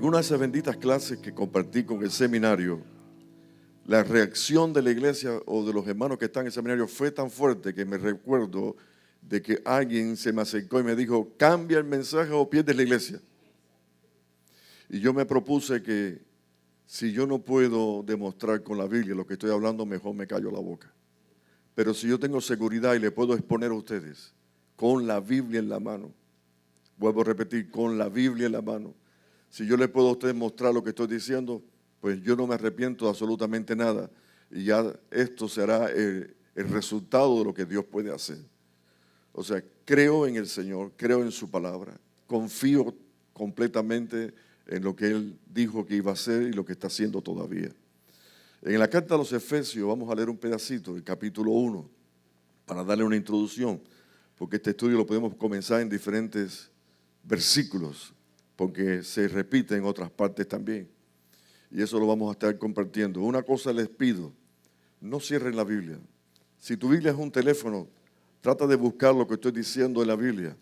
algunas de esas benditas clases que compartí con el seminario, la reacción de la iglesia o de los hermanos que están en el seminario fue tan fuerte que me recuerdo de que alguien se me acercó y me dijo: cambia el mensaje o pierdes la iglesia. Y yo me propuse que si yo no puedo demostrar con la Biblia lo que estoy hablando, mejor me callo la boca. Pero si yo tengo seguridad y le puedo exponer a ustedes con la Biblia en la mano, vuelvo a repetir, con la Biblia en la mano, si yo le puedo a ustedes mostrar lo que estoy diciendo, pues yo no me arrepiento de absolutamente nada. Y ya esto será el resultado de lo que Dios puede hacer. O sea, creo en el Señor, creo en su palabra, confío completamente en lo que Él dijo que iba a hacer y lo que está haciendo todavía. En la carta a los Efesios vamos a leer un pedacito, el capítulo 1, para darle una introducción, porque este estudio lo podemos comenzar en diferentes versículos, porque se repite en otras partes también. Y eso lo vamos a estar compartiendo. Una cosa les pido, no cierren la Biblia. Si tu Biblia es un teléfono, trata de buscar lo que estoy diciendo en la Biblia.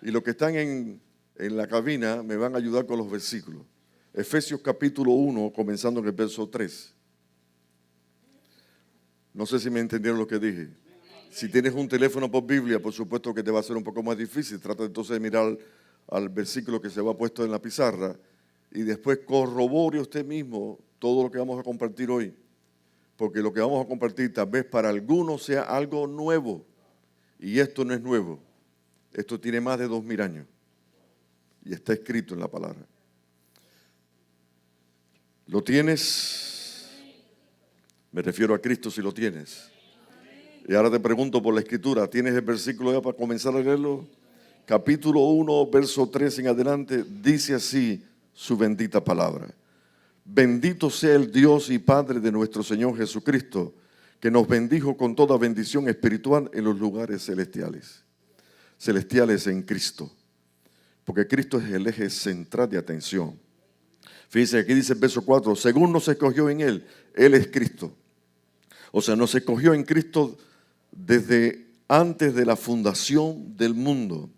Y los que están en la cabina me van a ayudar con los versículos. Efesios capítulo 1, comenzando en el verso 3. No sé si me entendieron lo que dije. Si tienes un teléfono por Biblia, por supuesto que te va a ser un poco más difícil. Trata entonces de mirar al versículo que se va puesto en la pizarra y después corrobore usted mismo todo lo que vamos a compartir hoy. Porque lo que vamos a compartir tal vez para algunos sea algo nuevo. Y esto no es nuevo. Esto tiene más de 2000 años. Y está escrito en la palabra. ¿Lo tienes? Me refiero a Cristo si lo tienes. Y ahora te pregunto por la escritura, ¿tienes el versículo ya para comenzar a leerlo? Capítulo 1, verso 3 en adelante, dice así su bendita palabra. Bendito sea el Dios y Padre de nuestro Señor Jesucristo, que nos bendijo con toda bendición espiritual en los lugares celestiales. Celestiales en Cristo. Porque Cristo es el eje central de atención. Fíjense, aquí dice el verso 4, según nos escogió en Él, Él es Cristo. O sea, nos escogió en Cristo desde antes de la fundación del mundo.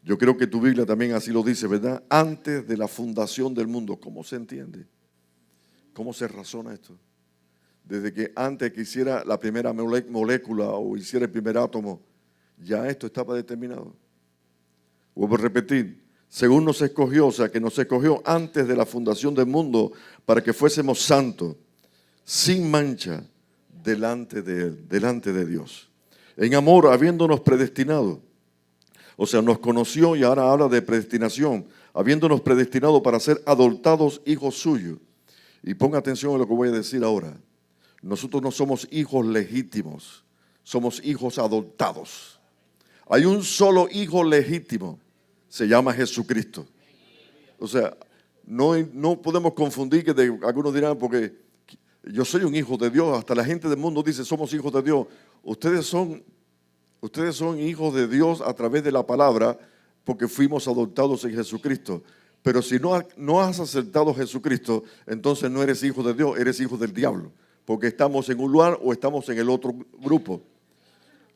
Yo creo que tu Biblia también así lo dice, ¿verdad? Antes de la fundación del mundo. ¿Cómo se entiende? ¿Cómo se razona esto? Desde que antes que hiciera la primera molécula o hiciera el primer átomo, ya esto estaba determinado. Vuelvo a repetir. Según nos escogió, o sea, que nos escogió antes de la fundación del mundo para que fuésemos santos, sin mancha, delante de Él, delante de Dios. En amor, habiéndonos predestinado. O sea, nos conoció y ahora habla de predestinación, habiéndonos predestinado para ser adoptados hijos suyos. Y ponga atención a lo que voy a decir ahora. Nosotros no somos hijos legítimos, somos hijos adoptados. Hay un solo hijo legítimo, se llama Jesucristo. O sea, no podemos confundir que algunos dirán, porque yo soy un hijo de Dios, hasta la gente del mundo dice somos hijos de Dios. Ustedes son hijos de Dios a través de la palabra porque fuimos adoptados en Jesucristo. Pero si no has aceptado a Jesucristo, entonces no eres hijo de Dios, eres hijo del diablo. Porque estamos en un lugar o estamos en el otro grupo.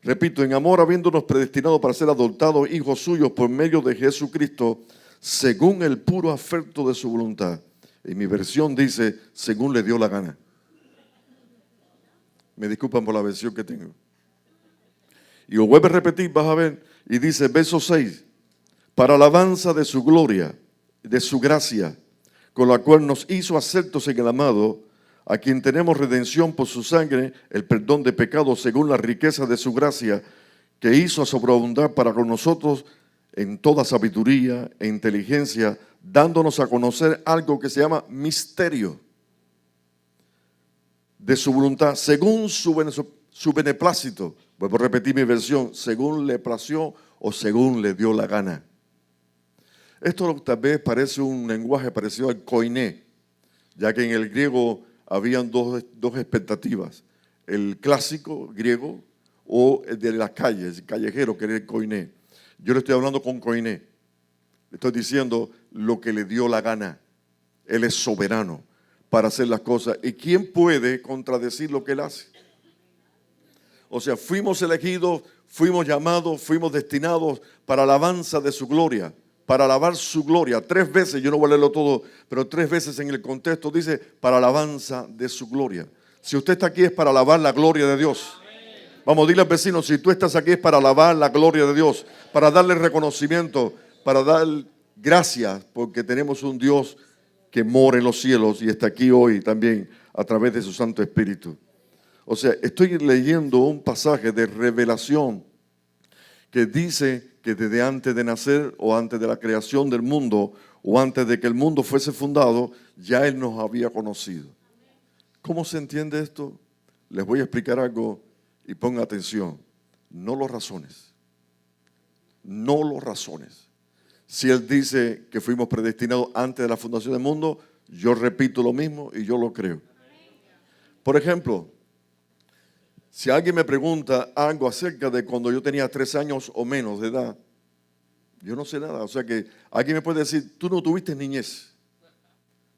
Repito, en amor habiéndonos predestinado para ser adoptados hijos suyos por medio de Jesucristo, según el puro afecto de su voluntad. En mi versión dice, según le dio la gana. Me disculpan por la versión que tengo. Y lo vuelve a repetir, vas a ver, y dice, verso 6, para alabanza de su gloria, de su gracia, con la cual nos hizo aceptos en el amado, a quien tenemos redención por su sangre, el perdón de pecados según la riqueza de su gracia, que hizo sobreabundar para con nosotros en toda sabiduría e inteligencia, dándonos a conocer algo que se llama misterio de su voluntad, según su beneplácito. Vuelvo a repetir mi versión, según le plació o según le dio la gana. Esto tal vez parece un lenguaje parecido al koiné, ya que en el griego habían dos expectativas, el clásico griego o el de las calles, el callejero, que era el koiné. Yo le estoy hablando con koiné, le estoy diciendo lo que le dio la gana. Él es soberano para hacer las cosas. ¿Y quién puede contradecir lo que Él hace? O sea, fuimos elegidos, fuimos llamados, fuimos destinados para alabanza de su gloria. para alabar su gloria. 3 veces, yo no voy a leerlo todo, pero 3 veces en el contexto dice para alabanza de su gloria. Si usted está aquí es para alabar la gloria de Dios. Vamos, dile al vecino, si tú estás aquí es para alabar la gloria de Dios, para darle reconocimiento, para dar gracias, porque tenemos un Dios que mora en los cielos y está aquí hoy también a través de su Santo Espíritu. O sea, estoy leyendo un pasaje de revelación que dice que desde antes de nacer o antes de la creación del mundo o antes de que el mundo fuese fundado, ya Él nos había conocido. ¿Cómo se entiende esto? Les voy a explicar algo y pongan atención. No lo razones. No lo razones. Si Él dice que fuimos predestinados antes de la fundación del mundo, yo repito lo mismo y yo lo creo. Por ejemplo, si alguien me pregunta algo acerca de cuando yo tenía 3 años o menos de edad, yo no sé nada. O sea que alguien me puede decir, tú no tuviste niñez,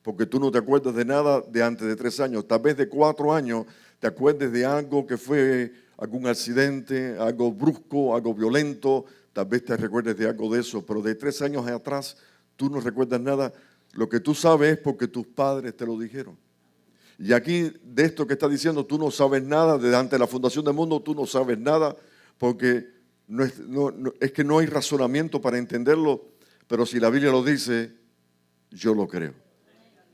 porque tú no te acuerdas de nada de antes de 3 años. Tal vez de 4 años te acuerdes de algo que fue algún accidente, algo brusco, algo violento. Tal vez te recuerdes de algo de eso, pero de 3 años atrás tú no recuerdas nada. Lo que tú sabes es porque tus padres te lo dijeron. Y aquí de esto que está diciendo, tú no sabes nada, desde antes de la fundación del mundo, tú no sabes nada, porque es que no hay razonamiento para entenderlo, pero si la Biblia lo dice, yo lo creo.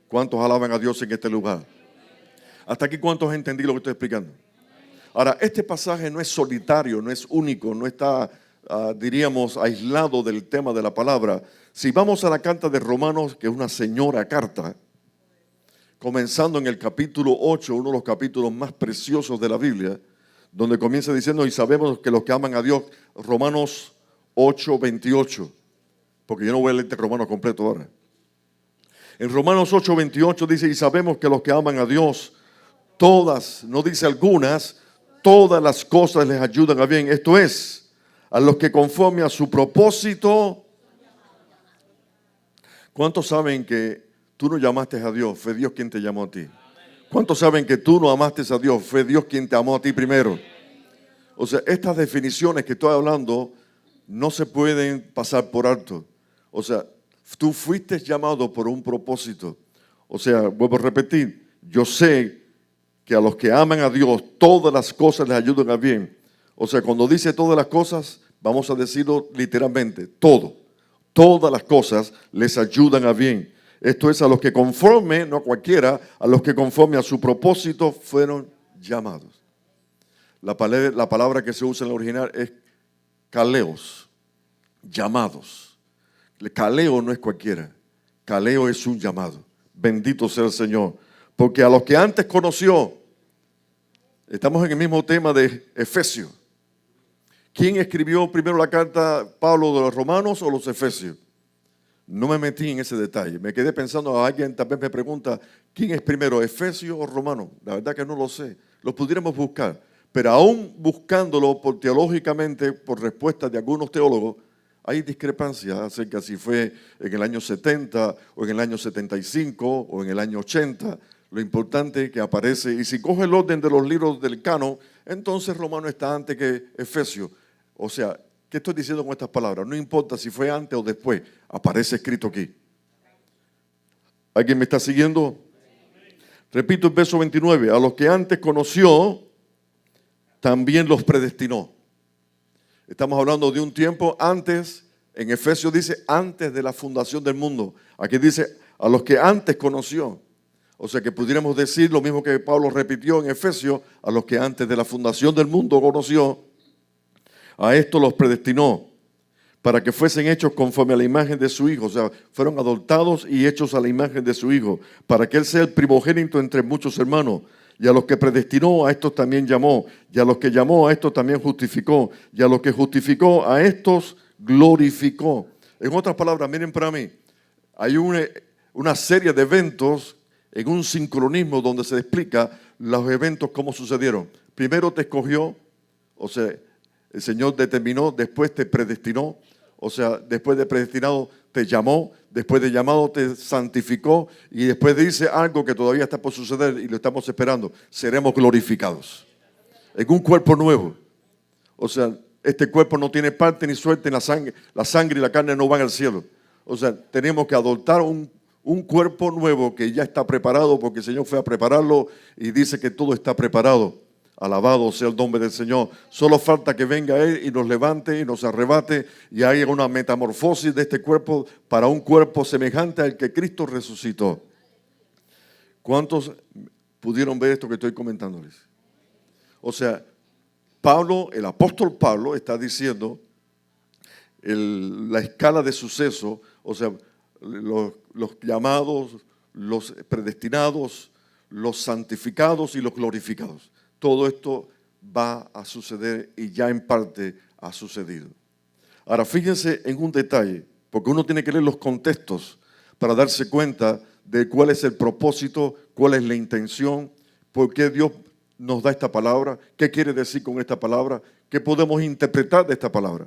¿Cuántos alaban a Dios en este lugar? Hasta aquí, ¿cuántos entendí lo que estoy explicando? Ahora, este pasaje no es solitario, no es único, no está, diríamos, aislado del tema de la palabra. Si vamos a la carta de Romanos, que es una señora carta, comenzando en el capítulo 8, uno de los capítulos más preciosos de la Biblia, donde comienza diciendo, y sabemos que los que aman a Dios, Romanos 8, 28, porque yo no voy a leer Romanos completo ahora. En Romanos 8, 28 dice, y sabemos que los que aman a Dios, todas, no dice algunas, todas las cosas les ayudan a bien. Esto es, a los que conforme a su propósito. ¿Cuántos saben que tú no llamaste a Dios? Fue Dios quien te llamó a ti. ¿Cuántos saben que tú no amaste a Dios? Fue Dios quien te amó a ti primero. O sea, estas definiciones que estoy hablando no se pueden pasar por alto. O sea, tú fuiste llamado por un propósito. O sea, vuelvo a repetir, yo sé que a los que aman a Dios, todas las cosas les ayudan a bien. O sea, cuando dice todas las cosas, vamos a decirlo literalmente, todo. Todas las cosas les ayudan a bien. Esto es a los que conforme, no a cualquiera, a los que conforme a su propósito fueron llamados. La palabra que se usa en el original es kaleos, llamados. El kaleo no es cualquiera, kaleo es un llamado. Bendito sea el Señor. Porque a los que antes conoció, estamos en el mismo tema de Efesios. ¿Quién escribió primero la carta, Pablo de los Romanos o los Efesios? No me metí en ese detalle. Me quedé pensando, alguien tal vez me pregunta, ¿quién es primero, Efesios o Romano? La verdad que no lo sé. Lo pudiéramos buscar. Pero aún buscándolo teológicamente, por respuesta de algunos teólogos, hay discrepancias acerca si fue en el año 70 o en el año 75 o en el año 80. Lo importante es que aparece, y si coge el orden de los libros del canon, entonces Romano está antes que Efesios. O sea, ¿qué estoy diciendo con estas palabras? No importa si fue antes o después, aparece escrito aquí. ¿Alguien me está siguiendo? Repito el verso 29. A los que antes conoció, también los predestinó. Estamos hablando de un tiempo antes, en Efesios dice antes de la fundación del mundo. Aquí dice a los que antes conoció. O sea que pudiéramos decir lo mismo que Pablo repitió en Efesios, a los que antes de la fundación del mundo conoció. A esto los predestinó para que fuesen hechos conforme a la imagen de su Hijo. O sea, fueron adoptados y hechos a la imagen de su Hijo, para que Él sea el primogénito entre muchos hermanos. Y a los que predestinó, a estos también llamó. Y a los que llamó, a estos también justificó. Y a los que justificó, a estos glorificó. En otras palabras, miren para mí, hay una serie de eventos en un sincronismo donde se explica los eventos cómo sucedieron. Primero te escogió, o sea, el Señor determinó, después te predestinó, o sea, después de predestinado te llamó, después de llamado te santificó y después dice algo que todavía está por suceder y lo estamos esperando. Seremos glorificados en un cuerpo nuevo. O sea, este cuerpo no tiene parte ni suerte en la sangre y la carne no van al cielo. O sea, tenemos que adoptar un cuerpo nuevo que ya está preparado porque el Señor fue a prepararlo y dice que todo está preparado. Alabado sea el nombre del Señor. Solo falta que venga Él y nos levante y nos arrebate y haya una metamorfosis de este cuerpo para un cuerpo semejante al que Cristo resucitó. ¿Cuántos pudieron ver esto que estoy comentándoles? O sea, Pablo, el apóstol Pablo está diciendo la escala de suceso, o sea, los llamados, los predestinados, los santificados y los glorificados. Todo esto va a suceder y ya en parte ha sucedido. Ahora, fíjense en un detalle, porque uno tiene que leer los contextos para darse cuenta de cuál es el propósito, cuál es la intención, por qué Dios nos da esta palabra, qué quiere decir con esta palabra, qué podemos interpretar de esta palabra.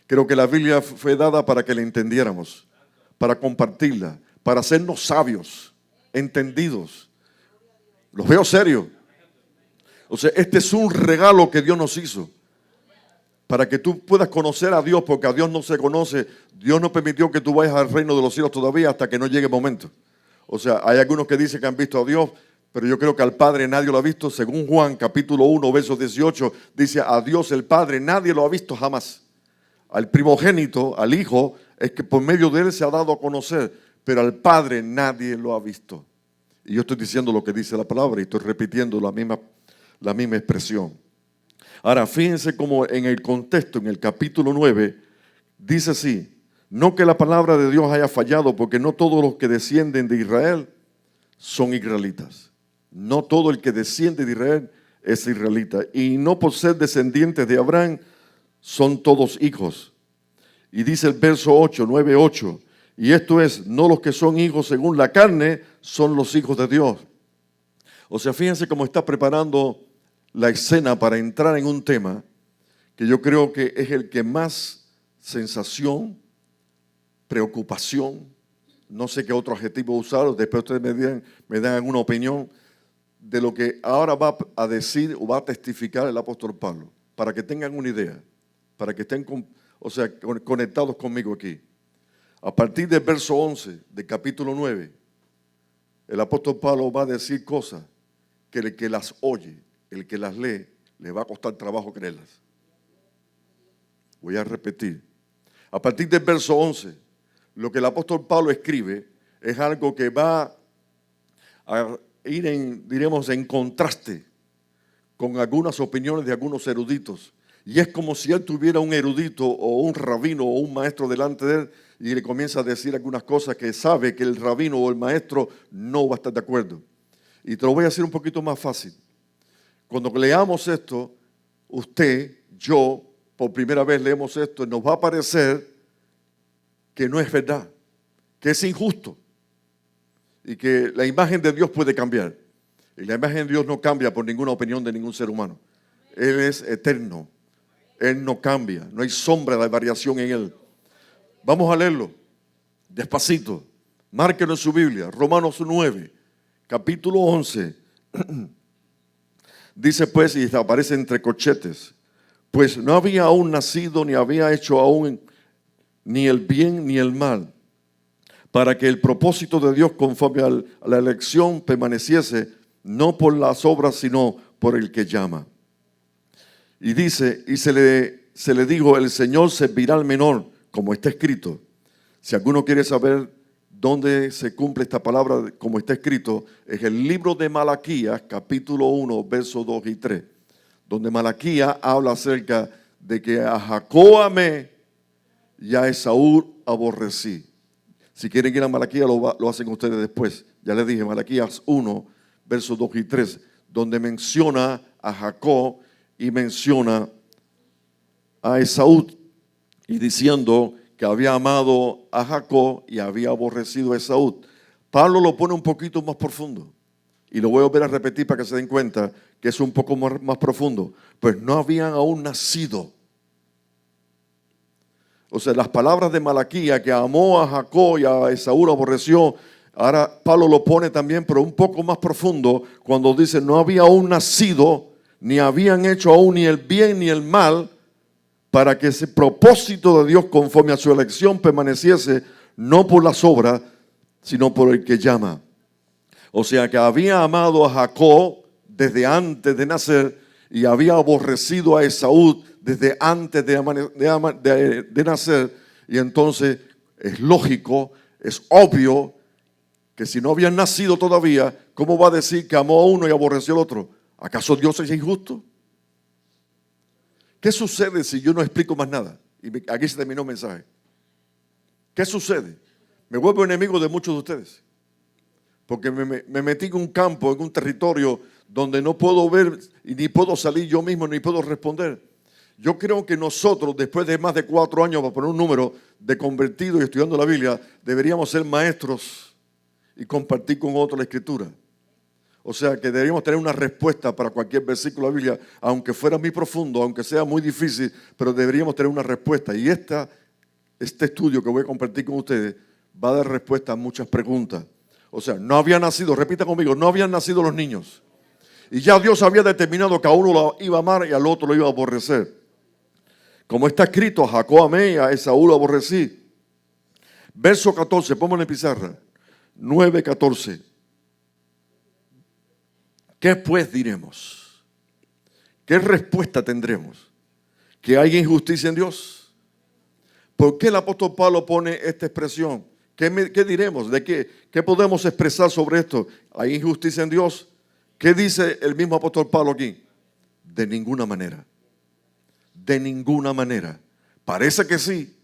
Creo que la Biblia fue dada para que la entendiéramos, para compartirla, para hacernos sabios, entendidos. Los veo serios. O sea, este es un regalo que Dios nos hizo para que tú puedas conocer a Dios, porque a Dios no se conoce. Dios no permitió que tú vayas al reino de los cielos todavía hasta que no llegue el momento. O sea, hay algunos que dicen que han visto a Dios, pero yo creo que al Padre nadie lo ha visto. Según Juan, capítulo 1, verso 18, dice a Dios el Padre, nadie lo ha visto jamás. Al primogénito, al Hijo, es que por medio de Él se ha dado a conocer, pero al Padre nadie lo ha visto. Y yo estoy diciendo lo que dice la palabra y estoy repitiendo la misma expresión. Ahora, fíjense cómo en el contexto, en el capítulo 9, dice así: no que la palabra de Dios haya fallado, porque no todos los que descienden de Israel son israelitas. No todo el que desciende de Israel es israelita. Y no por ser descendientes de Abraham son todos hijos. Y dice el verso 8, 9, 8, y esto es, no los que son hijos según la carne son los hijos de Dios. O sea, fíjense cómo está preparando la escena para entrar en un tema que yo creo que es el que más sensación, preocupación, no sé qué otro adjetivo usar, después ustedes me dan alguna opinión de lo que ahora va a decir o va a testificar el apóstol Pablo, para que tengan una idea, para que estén conectados conmigo aquí. A partir del verso 11 del capítulo 9, el apóstol Pablo va a decir cosas que el que las oye, el que las lee, le va a costar trabajo creerlas. Voy a repetir. A partir del verso 11, lo que el apóstol Pablo escribe es algo que va a ir en contraste con algunas opiniones de algunos eruditos. Y es como si él tuviera un erudito o un rabino o un maestro delante de él y le comienza a decir algunas cosas que sabe que el rabino o el maestro no va a estar de acuerdo. Y te lo voy a hacer un poquito más fácil. Cuando leamos esto, usted, yo, por primera vez leemos esto, nos va a parecer que no es verdad, que es injusto y que la imagen de Dios puede cambiar. Y la imagen de Dios no cambia por ninguna opinión de ningún ser humano. Él es eterno. Él no cambia. No hay sombra de variación en Él. Vamos a leerlo despacito. Márquenlo en su Biblia. Romanos 9, capítulo 11. Dice pues, y aparece entre corchetes, pues no había aún nacido ni había hecho aún ni el bien ni el mal, para que el propósito de Dios conforme a la elección permaneciese, no por las obras, sino por el que llama. Y dice, y se le dijo, el Señor servirá al menor, como está escrito. Si alguno quiere saber dónde se cumple esta palabra, como está escrito, es el libro de Malaquías, capítulo 1, versos 2 y 3, donde Malaquías habla acerca de que a Jacob amé y a Esaú aborrecí. Si quieren ir a Malaquías, lo hacen ustedes después. Ya les dije, Malaquías 1, versos 2 y 3, donde menciona a Jacob y menciona a Esaú, y diciendo que había amado a Jacob y había aborrecido a Esaú. Pablo lo pone un poquito más profundo, y lo voy a volver a repetir para que se den cuenta que es un poco más profundo. Pues no habían aún nacido. O sea, las palabras de Malaquías, que amó a Jacob y a Esaú aborreció, ahora Pablo lo pone también, pero un poco más profundo, cuando dice, no había aún nacido, ni habían hecho aún ni el bien ni el mal, para que ese propósito de Dios conforme a su elección permaneciese, no por las obras, sino por el que llama. O sea que había amado a Jacob desde antes de nacer y había aborrecido a Esaú desde antes de nacer. Y entonces es lógico, es obvio que si no habían nacido todavía, ¿cómo va a decir que amó a uno y aborreció al otro? ¿Acaso Dios es injusto? ¿Qué sucede si yo no explico más nada? Y aquí se terminó el mensaje. ¿Qué sucede? Me vuelvo enemigo de muchos de ustedes. Porque me metí en un campo, en un territorio donde no puedo ver y ni puedo salir yo mismo, ni puedo responder. Yo creo que nosotros, después de más de 4 años, para poner un número, de convertidos y estudiando la Biblia, deberíamos ser maestros y compartir con otros la Escritura. O sea, que deberíamos tener una respuesta para cualquier versículo de la Biblia, aunque fuera muy profundo, aunque sea muy difícil, pero deberíamos tener una respuesta. Y este estudio que voy a compartir con ustedes va a dar respuesta a muchas preguntas. O sea, no habían nacido, repita conmigo, no habían nacido los niños. Y ya Dios había determinado que a uno lo iba a amar y al otro lo iba a aborrecer. Como está escrito, a Jacob amé y a Esaú lo aborrecí. Verso 14, pónganle en pizarra. 9:14. ¿Qué pues diremos? ¿Qué respuesta tendremos? ¿Que hay injusticia en Dios? ¿Por qué el apóstol Pablo pone esta expresión? ¿Qué diremos? ¿De qué podemos expresar sobre esto? ¿Hay injusticia en Dios? ¿Qué dice el mismo apóstol Pablo aquí? De ninguna manera. De ninguna manera. Parece que sí.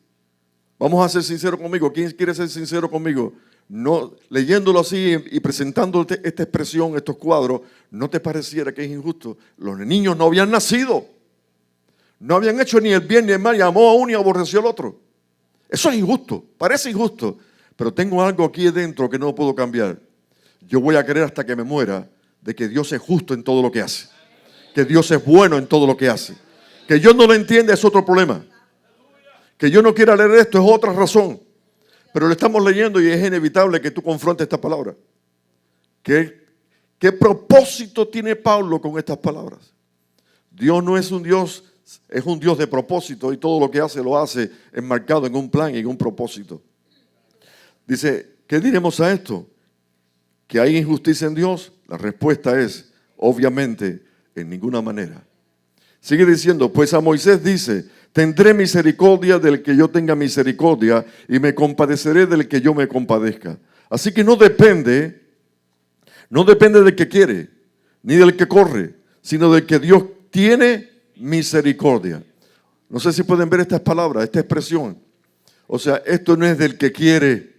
Vamos a ser sinceros conmigo. ¿Quién quiere ser sincero conmigo? No, leyéndolo así y presentándote esta expresión, estos cuadros, ¿no te pareciera que es injusto? Los niños no habían nacido. No habían hecho ni el bien ni el mal y amó a uno y aborreció al otro. Eso es injusto. Parece injusto. Pero tengo algo aquí dentro que no puedo cambiar. Yo voy a creer hasta que me muera de que Dios es justo en todo lo que hace. Que Dios es bueno en todo lo que hace. Que yo no lo entienda es otro problema. Que yo no quiera leer esto es otra razón. Pero lo estamos leyendo y es inevitable que tú confrontes esta palabra. ¿Qué propósito tiene Pablo con estas palabras? Dios no es un Dios, es un Dios de propósito y todo lo que hace lo hace enmarcado en un plan y en un propósito. Dice, ¿qué diremos a esto? ¿Que hay injusticia en Dios? La respuesta es, obviamente, en ninguna manera. Sigue diciendo, pues a Moisés dice, tendré misericordia del que yo tenga misericordia y me compadeceré del que yo me compadezca. Así que no depende del que quiere, ni del que corre, sino del que Dios tiene misericordia. No sé si pueden ver estas palabras, esta expresión. O sea, esto no es del que quiere.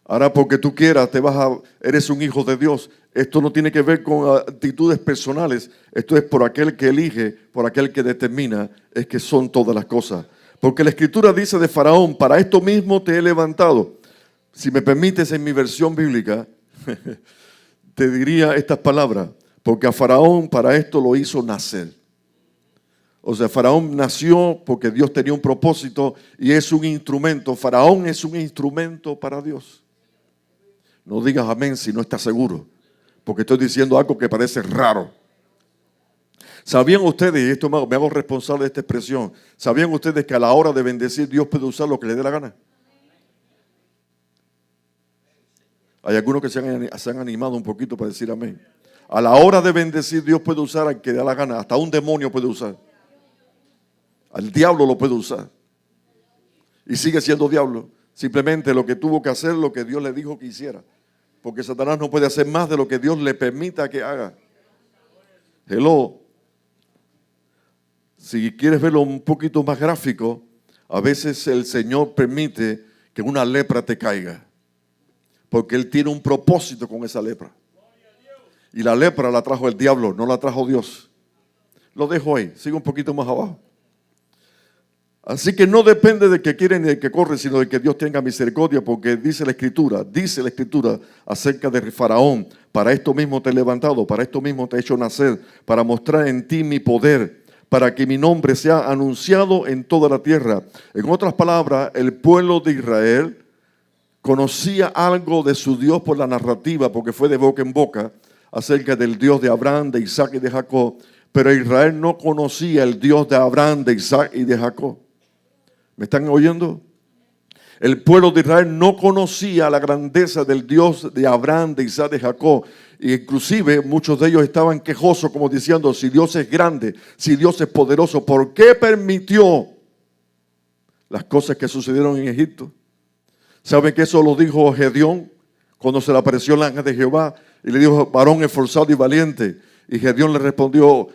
Ahora porque tú quieras, eres un hijo de Dios. Esto no tiene que ver con actitudes personales. Esto es por aquel que elige, por aquel que determina, es que son todas las cosas. Porque la Escritura dice de Faraón, para esto mismo te he levantado. Si me permites en mi versión bíblica, te diría estas palabras. Porque a Faraón para esto lo hizo nacer. O sea, Faraón nació porque Dios tenía un propósito y es un instrumento. Faraón es un instrumento para Dios. No digas amén si no estás seguro, porque estoy diciendo algo que parece raro. ¿Sabían ustedes, y esto me hago responsable de esta expresión, sabían ustedes que a la hora de bendecir Dios puede usar lo que le dé la gana? Hay algunos que se han animado un poquito para decir amén. A la hora de bendecir Dios puede usar al que le dé la gana, hasta un demonio puede usar. Al diablo lo puede usar. Y sigue siendo diablo. Simplemente lo que tuvo que hacer, lo que Dios le dijo que hiciera. Porque Satanás no puede hacer más de lo que Dios le permita que haga. Hello. Si quieres verlo un poquito más gráfico, a veces el Señor permite que una lepra te caiga. Porque Él tiene un propósito con esa lepra. Y la lepra la trajo el diablo, no la trajo Dios. Lo dejo ahí, sigo un poquito más abajo. Así que no depende de que quiere ni de que corre, sino de que Dios tenga misericordia, porque dice la Escritura acerca de Faraón, para esto mismo te he levantado, para esto mismo te he hecho nacer, para mostrar en ti mi poder, para que mi nombre sea anunciado en toda la tierra. En otras palabras, el pueblo de Israel conocía algo de su Dios por la narrativa, porque fue de boca en boca, acerca del Dios de Abraham, de Isaac y de Jacob, pero Israel no conocía el Dios de Abraham, de Isaac y de Jacob. ¿Me están oyendo? El pueblo de Israel no conocía la grandeza del Dios de Abraham, de Isaac, de Jacob. E inclusive muchos de ellos estaban quejosos como diciendo, si Dios es grande, si Dios es poderoso, ¿por qué permitió las cosas que sucedieron en Egipto? ¿Saben que eso lo dijo Gedeón cuando se le apareció el ángel de Jehová y le dijo, varón esforzado y valiente? Y Gedeón le respondió,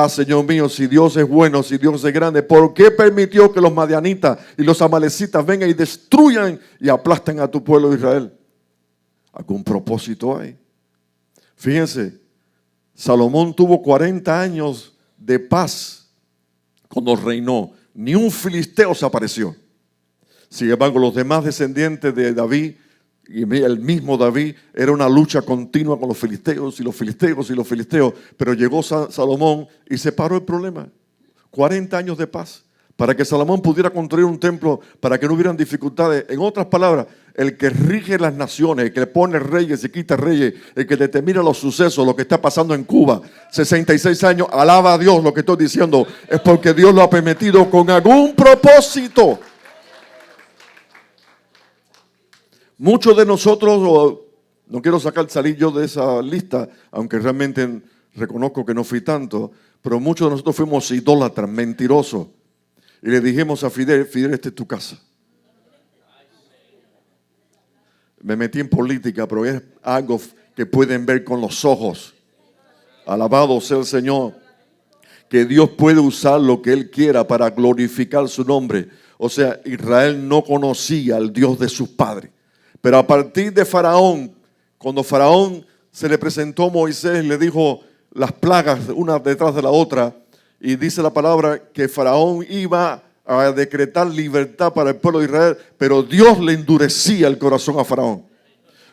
Señor mío, si Dios es bueno, si Dios es grande, ¿por qué permitió que los madianitas y los amalecitas vengan y destruyan y aplasten a tu pueblo de Israel? ¿Algún propósito hay? Fíjense, Salomón tuvo 40 años de paz cuando reinó. Ni un filisteo se apareció. Sin embargo, los demás descendientes de David y el mismo David, era una lucha continua con los filisteos y los filisteos y los filisteos. Pero llegó Salomón y se paró el problema. 40 años de paz para que Salomón pudiera construir un templo, para que no hubieran dificultades. En otras palabras, el que rige las naciones, el que pone reyes y quita reyes, el que determina los sucesos, lo que está pasando en Cuba, 66 años, alaba a Dios. Lo que estoy diciendo es porque Dios lo ha permitido con algún propósito. Muchos de nosotros, no quiero salir yo de esa lista, aunque realmente reconozco que no fui tanto, pero muchos de nosotros fuimos idólatras, mentirosos. Y le dijimos a Fidel, esta es tu casa. Me metí en política, pero es algo que pueden ver con los ojos. Alabado sea el Señor. Que Dios puede usar lo que Él quiera para glorificar su nombre. O sea, Israel no conocía al Dios de sus padres. Pero a partir de Faraón, cuando Faraón se le presentó a Moisés, le dijo las plagas una detrás de la otra. Y dice la palabra que Faraón iba a decretar libertad para el pueblo de Israel, pero Dios le endurecía el corazón a Faraón.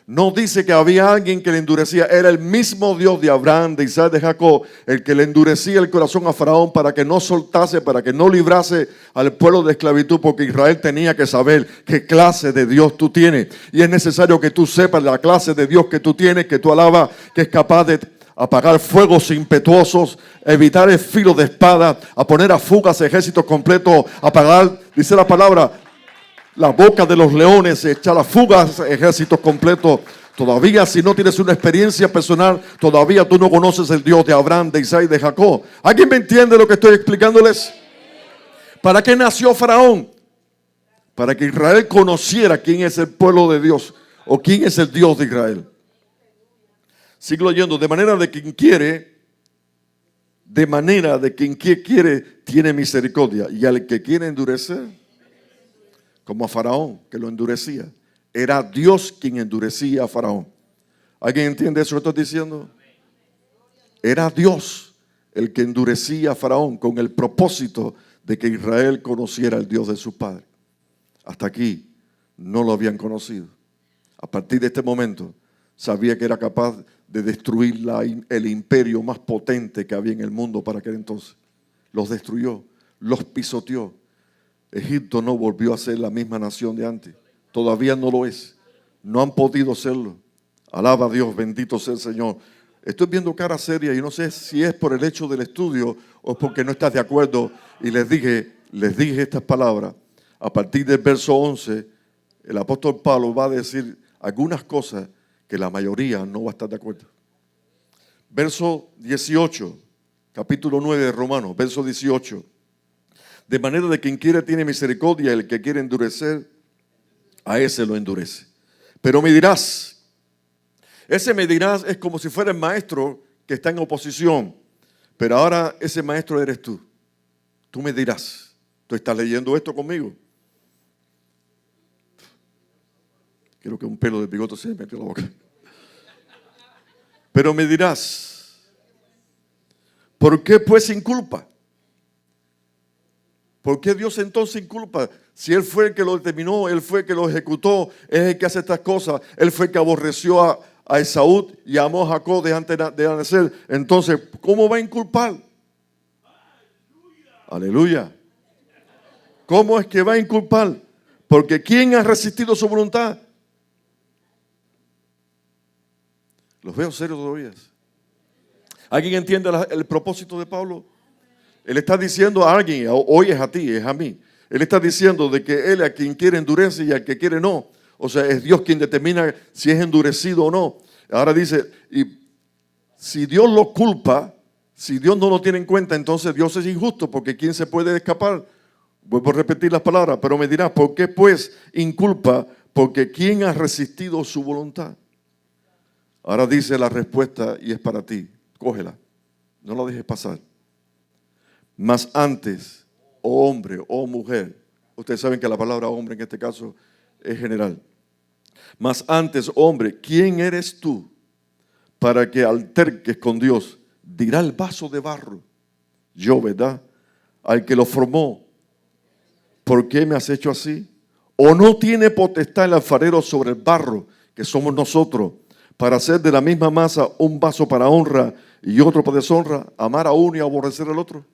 No dice que había alguien que le endurecía, era el mismo Dios de Abraham, de Isaac, de Jacob, el que le endurecía el corazón a Faraón para que no soltase, para que no librase al pueblo de esclavitud, porque Israel tenía que saber qué clase de Dios tú tienes. Y es necesario que tú sepas la clase de Dios que tú tienes, que tú alabas, que es capaz de apagar fuegos impetuosos, evitar el filo de espada, a poner a fugas ejércitos completos, apagar, dice la palabra, la boca de los leones, echar a fugas ejércitos completos. Todavía si no tienes una experiencia personal, todavía tú no conoces el Dios de Abraham, de Isaac y de Jacob. ¿Alguien me entiende lo que estoy explicándoles? ¿Para qué nació Faraón? Para que Israel conociera quién es el pueblo de Dios o quién es el Dios de Israel. Sigo leyendo, de manera de quien quiere, tiene misericordia. Y al que quiere endurecer, como a Faraón, que lo endurecía. Era Dios quien endurecía a Faraón. ¿Alguien entiende eso que estoy diciendo? Era Dios el que endurecía a Faraón con el propósito de que Israel conociera al Dios de su padre. Hasta aquí no lo habían conocido. A partir de este momento sabía que era capaz de destruir el imperio más potente que había en el mundo para aquel entonces. Los destruyó, los pisoteó. Egipto no volvió a ser la misma nación de antes. Todavía no lo es. No han podido serlo. Alaba a Dios, bendito sea el Señor. Estoy viendo cara seria y no sé si es por el hecho del estudio o porque no estás de acuerdo. Y les dije estas palabras. A partir del verso 11, el apóstol Pablo va a decir algunas cosas que la mayoría no va a estar de acuerdo. Verso 18, capítulo 9 de Romanos, verso 18. De manera de quien quiere tiene misericordia, el que quiere endurecer, a ese lo endurece. Pero me dirás, ese me dirás es como si fuera el maestro que está en oposición, pero ahora ese maestro eres tú. Tú me dirás, ¿tú estás leyendo esto conmigo? Quiero que un pelo de bigote se me metió en la boca. Pero me dirás, ¿por qué pues sin culpa? ¿Por qué Dios entonces sin culpa? Si Él fue el que lo determinó, Él fue el que lo ejecutó, es el que hace estas cosas, Él fue el que aborreció a Esaú y amó a Jacob de antes de nacer. Entonces, ¿cómo va a inculpar? Aleluya. ¿Cómo es que va a inculpar? Porque ¿quién ha resistido su voluntad? Los veo serios todavía. ¿Alguien entiende el propósito de Pablo? Él está diciendo a alguien, hoy es a ti, es a mí. Él está diciendo de que Él a quien quiere endurece y al que quiere no. O sea, es Dios quien determina si es endurecido o no. Ahora dice, y si Dios lo culpa, si Dios no lo tiene en cuenta, entonces Dios es injusto, porque ¿quién se puede escapar? Vuelvo a repetir las palabras, pero me dirás, ¿por qué pues inculpa? Porque ¿quién ha resistido su voluntad? Ahora dice la respuesta y es para ti. Cógela, no la dejes pasar. Mas antes, oh hombre, oh mujer, ustedes saben que la palabra hombre en este caso es general. Mas antes, hombre, ¿quién eres tú para que alterques con Dios? Dirá el vaso de barro, yo, ¿verdad? Al que lo formó, ¿por qué me has hecho así? ¿O no tiene potestad el alfarero sobre el barro, que somos nosotros, para hacer de la misma masa un vaso para honra y otro para deshonra, amar a uno y aborrecer al otro?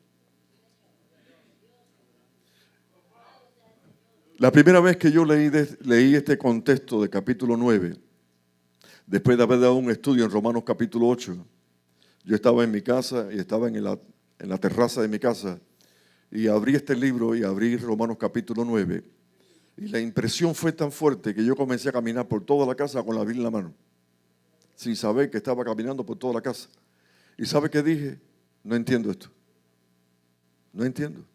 La primera vez que yo leí este contexto de capítulo 9, después de haber dado un estudio en Romanos capítulo 8, yo estaba en mi casa y estaba en la terraza de mi casa y abrí este libro y abrí Romanos capítulo 9 y la impresión fue tan fuerte que yo comencé a caminar por toda la casa con la Biblia en la mano, sin saber que estaba caminando por toda la casa. ¿Y sabe qué dije? No entiendo esto. No entiendo.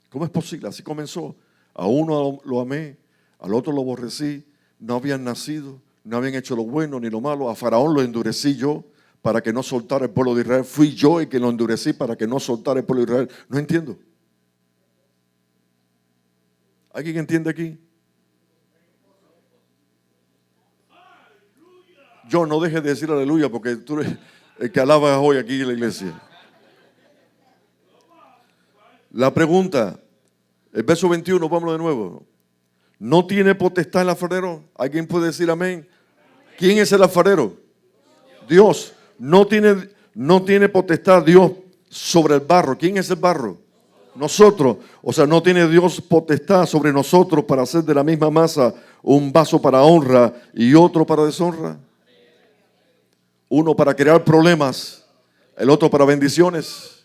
¿Cómo es posible? Así comenzó. A uno lo amé, al otro lo aborrecí, no habían nacido, no habían hecho lo bueno ni lo malo. A Faraón lo endurecí yo para que no soltara el pueblo de Israel. Fui yo el que lo endurecí para que no soltara el pueblo de Israel. No entiendo. ¿Alguien entiende aquí? Yo no deje de decir aleluya porque tú eres el que alabas hoy aquí en la iglesia. La pregunta, el verso 21, vámonos de nuevo. ¿No tiene potestad el alfarero? ¿Alguien puede decir amén? ¿Quién es el alfarero? Dios. No tiene potestad Dios sobre el barro. ¿Quién es el barro? Nosotros. O sea, no tiene Dios potestad sobre nosotros para hacer de la misma masa un vaso para honra y otro para deshonra. Uno para crear problemas, el otro para bendiciones.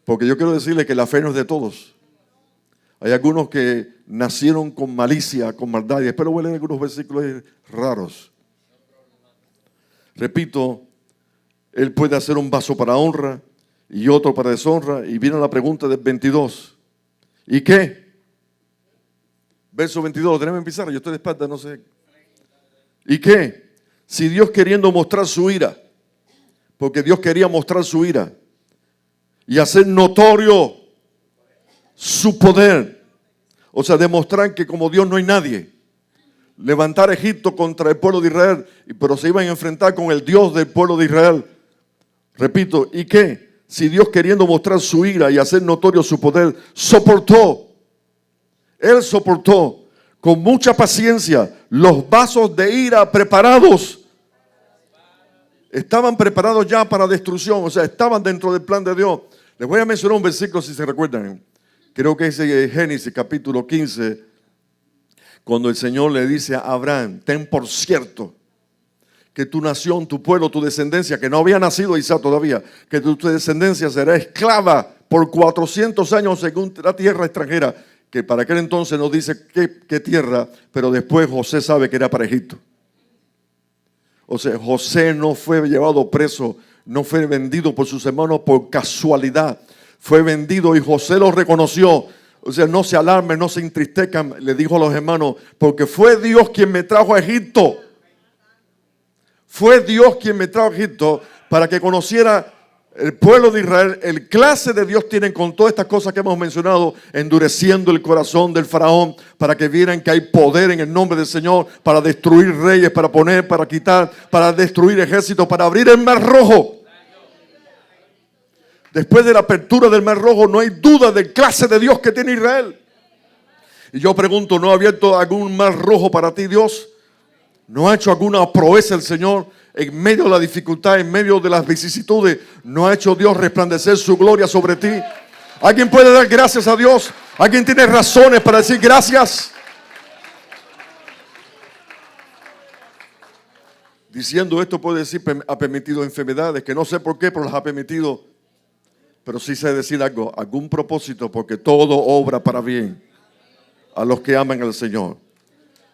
Porque yo quiero decirle que la fe no es de todos. Hay algunos que nacieron con malicia, con maldad. Y después voy a leer algunos versículos raros. Repito, Él puede hacer un vaso para honra y otro para deshonra. Y viene la pregunta del 22. ¿Y qué? Verso 22, lo tenemos en pizarra, yo estoy de espalda, no sé. ¿Y qué? Si Dios queriendo mostrar su ira, porque Dios quería mostrar su ira y hacer notorio su poder, o sea, demostrar que como Dios no hay nadie, levantar Egipto contra el pueblo de Israel, pero se iban a enfrentar con el Dios del pueblo de Israel. Repito, ¿y qué? Si Dios queriendo mostrar su ira y hacer notorio su poder, Él soportó con mucha paciencia los vasos de ira preparados. Estaban preparados ya para destrucción, o sea, estaban dentro del plan de Dios. Les voy a mencionar un versículo si se recuerdan. Creo que es Génesis capítulo 15, cuando el Señor le dice a Abraham, ten por cierto que tu nación, tu pueblo, tu descendencia, que no había nacido Isaac todavía, que tu descendencia será esclava por 400 años según la tierra extranjera, que para aquel entonces no dice qué tierra, pero después José sabe que era para Egipto. O sea, José no fue llevado preso, no fue vendido por sus hermanos por casualidad. Fue vendido y José lo reconoció. O sea, no se alarmen, no se entristezcan, le dijo a los hermanos, porque fue Dios quien me trajo a Egipto. Fue Dios quien me trajo a Egipto para que conociera el pueblo de Israel, el clase de Dios tienen con todas estas cosas que hemos mencionado, endureciendo el corazón del faraón para que vieran que hay poder en el nombre del Señor para destruir reyes, para poner, para quitar, para destruir ejércitos, para abrir el mar rojo. Después de la apertura del mar rojo no hay duda del clase de Dios que tiene Israel. Y yo pregunto, ¿no ha abierto algún mar rojo para ti Dios? ¿No ha hecho alguna proeza el Señor? En medio de la dificultad, en medio de las vicisitudes, ¿no ha hecho Dios resplandecer su gloria sobre ti? ¿Alguien puede dar gracias a Dios? ¿Alguien tiene razones para decir gracias? Diciendo esto puede decir, ha permitido enfermedades que no sé por qué, pero las ha permitido. pero sí sé decir algo, algún propósito, porque todo obra para bien a los que aman al Señor.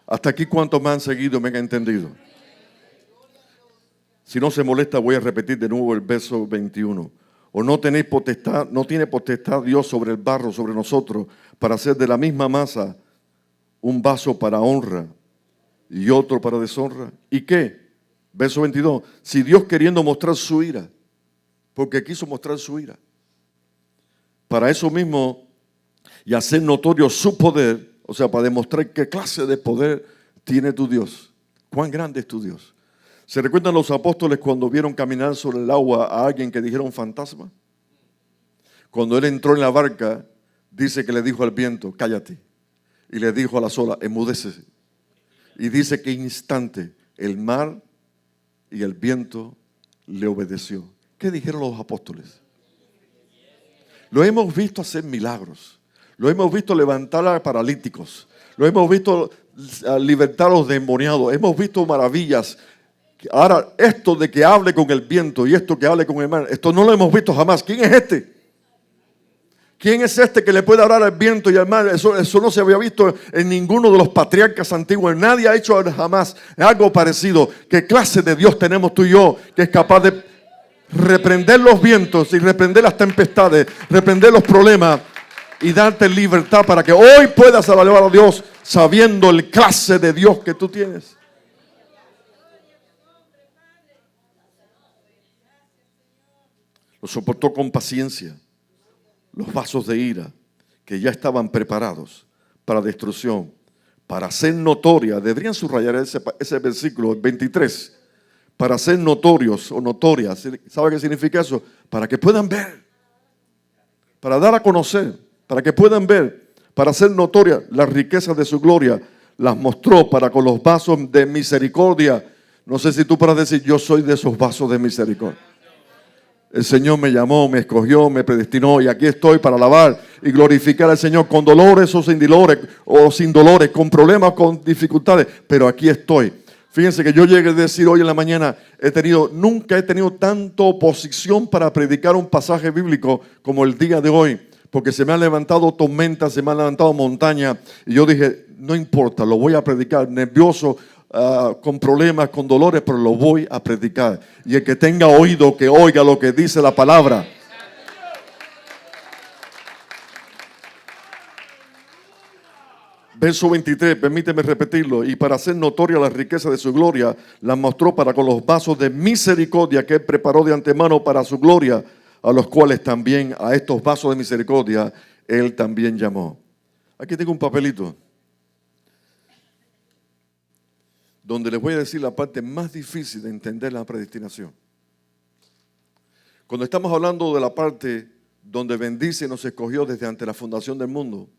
Hasta aquí, ¿cuántos me han seguido, me han entendido? Si no se molesta, voy a repetir de nuevo el verso 21. O no tenéis potestad, no tiene potestad Dios sobre el barro, sobre nosotros, para hacer de la misma masa un vaso para honra y otro para deshonra. ¿Y qué? Verso 22. Si Dios, queriendo mostrar su ira, porque quiso mostrar su ira, para eso mismo y hacer notorio su poder, o sea, para demostrar qué clase de poder tiene tu Dios, cuán grande es tu Dios. ¿Se recuerdan los apóstoles cuando vieron caminar sobre el agua a alguien que dijeron fantasma? Cuando él entró en la barca, dice que le dijo al viento, cállate. Y le dijo a las olas, enmudécese. Y dice que instante el mar y el viento le obedeció. ¿Qué dijeron los apóstoles? Lo hemos visto hacer milagros. Lo hemos visto levantar a paralíticos. Lo hemos visto libertar a los demoniados. Hemos visto maravillas. Ahora, esto de que hable con el viento y esto que hable con el mar, esto no lo hemos visto jamás. ¿Quién es este? ¿Quién es este que le puede hablar al viento y al mar? Eso no se había visto en ninguno de los patriarcas antiguos. Nadie ha hecho jamás algo parecido. ¿Qué clase de Dios tenemos tú y yo que es capaz de reprender los vientos y reprender las tempestades, reprender los problemas y darte libertad para que hoy puedas alabar a Dios sabiendo el clase de Dios que tú tienes? Lo soportó con paciencia los vasos de ira que ya estaban preparados para destrucción, para ser notoria. Deberían subrayar ese versículo 23. Para ser notorios o notorias. ¿Sabe qué significa eso? Para que puedan ver, para dar a conocer, para que puedan ver, para hacer notoria las riquezas de su gloria. Las mostró para con los vasos de misericordia. No sé si tú podrás decir, yo soy de esos vasos de misericordia. El Señor me llamó, me escogió, me predestinó y aquí estoy para alabar y glorificar al Señor con dolores o sin dolores, con problemas, con dificultades, pero aquí estoy. Fíjense que yo llegué a decir hoy en la mañana, nunca he tenido tanta oposición para predicar un pasaje bíblico como el día de hoy, porque se me han levantado tormentas, se me han levantado montañas y yo dije, no importa, lo voy a predicar, nervioso, con problemas, con dolores, pero lo voy a predicar. Y el que tenga oído, que oiga lo que dice la palabra. Verso 23, permíteme repetirlo. Y para hacer notoria la riqueza de su gloria, la mostró para con los vasos de misericordia que él preparó de antemano para su gloria, a los cuales también, a estos vasos de misericordia, él también llamó. Aquí tengo un papelito donde les voy a decir la parte más difícil de entender la predestinación. Cuando estamos hablando de la parte donde bendice y nos escogió desde ante la fundación del mundo,